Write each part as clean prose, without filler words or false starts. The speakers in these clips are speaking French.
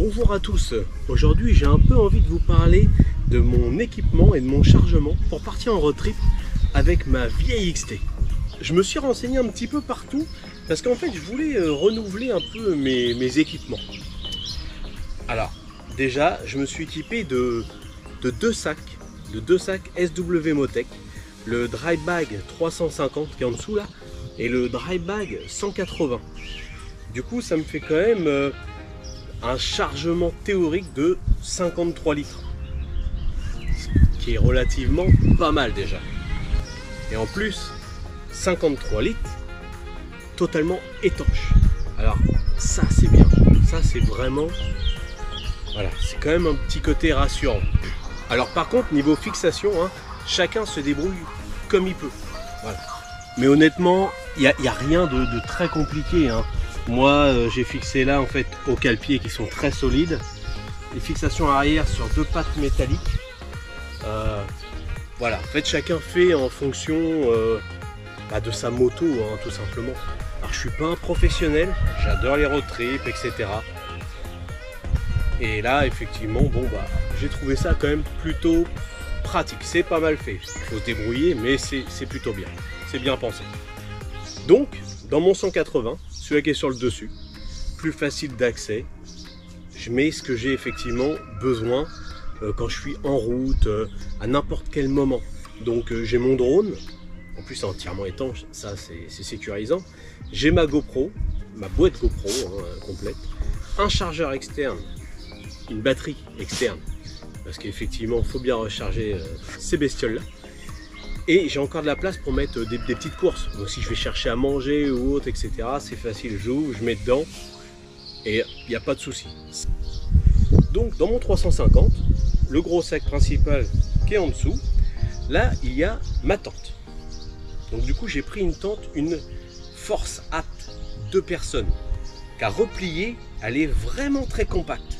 Bonjour à tous, aujourd'hui j'ai un peu envie de vous parler de mon équipement et de mon chargement pour partir en road trip avec ma vieille XT. Je me suis renseigné un petit peu partout parce qu'en fait je voulais renouveler un peu mes équipements. Alors déjà je me suis équipé de deux sacs SW Motech, le dry bag 350 qui est en dessous là et le dry bag 180. Du coup ça me fait quand même un chargement théorique de 53 litres, ce qui est relativement pas mal déjà. Et en plus 53 litres totalement étanche. Alors ça c'est bien, ça c'est vraiment, voilà, c'est quand même un petit côté rassurant. Alors par contre niveau fixation, chacun se débrouille comme il peut, voilà. Mais honnêtement il n'y a rien de très compliqué, Moi j'ai fixé là en fait aux cale-pieds qui sont très solides, les fixations arrière sur deux pattes métalliques. Voilà, en fait chacun fait en fonction de sa moto, tout simplement. Alors je suis pas un professionnel, j'adore les road trips, etc. Et là effectivement j'ai trouvé ça quand même plutôt pratique, c'est pas mal fait. Il faut se débrouiller mais c'est plutôt bien, c'est bien pensé. Donc dans mon 180, celui qui est sur le dessus, plus facile d'accès, je mets ce que j'ai effectivement besoin quand je suis en route, à n'importe quel moment. Donc j'ai mon drone, en plus c'est entièrement étanche, ça c'est sécurisant. J'ai ma GoPro, ma boîte GoPro complète, un chargeur externe, une batterie externe, parce qu'effectivement il faut bien recharger ces bestioles là. Et j'ai encore de la place pour mettre des petites courses. Donc si je vais chercher à manger ou autre, etc., c'est facile, j'ouvre, je mets dedans et il n'y a pas de souci. Donc dans mon 350, le gros sac principal qui est en dessous, là il y a ma tente. Donc du coup j'ai pris une tente, une Force Hat 2 personnes, car repliée, elle est vraiment très compacte.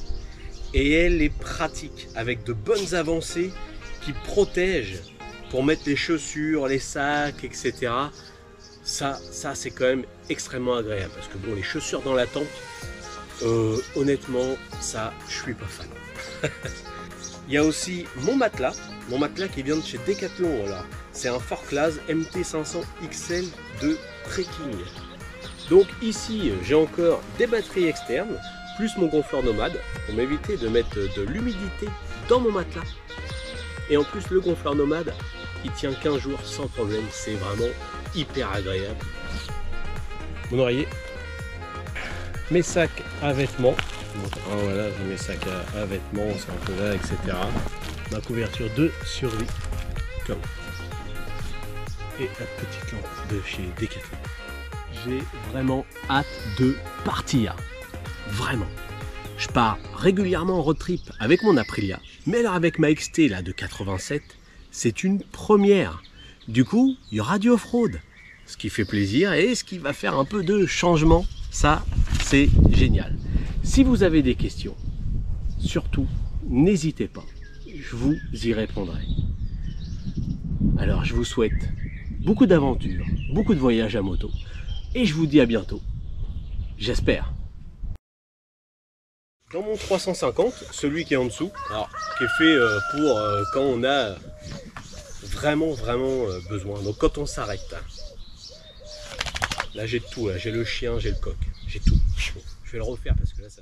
Et elle est pratique, avec de bonnes avancées qui protègent pour mettre les chaussures, les sacs, etc. Ça c'est quand même extrêmement agréable, parce que bon, les chaussures dans la tente, honnêtement, ça, je suis pas fan. Il y a aussi mon matelas qui vient de chez Decathlon. C'est un Forclaz MT500 XL de trekking. Donc ici, j'ai encore des batteries externes, plus mon gonfleur nomade, pour m'éviter de mettre de l'humidité dans mon matelas. Et en plus, le gonfleur nomade, il tient 15 jours sans problème, c'est vraiment hyper agréable. Mon oreiller, mes sacs à vêtements, donc voilà, j'ai mes sacs à vêtements, c'est un peu là, etc. Ma couverture de survie, comme, et la petite lampe de chez Decathlon. J'ai vraiment hâte de partir, vraiment. Je pars régulièrement en road trip avec mon Aprilia, mais alors avec ma XT là de 87, c'est une première. Du coup, il y aura du off-road, ce qui fait plaisir et ce qui va faire un peu de changement. Ça, c'est génial. Si vous avez des questions, surtout, n'hésitez pas. Je vous y répondrai. Alors, je vous souhaite beaucoup d'aventures, beaucoup de voyages à moto. Et je vous dis à bientôt. J'espère. Dans mon 350, celui qui est en dessous, alors, qui est fait pour quand on a vraiment besoin, donc quand on s'arrête. Là j'ai tout, j'ai le chien, j'ai le coq, j'ai tout. Bon, je vais le refaire parce que là ça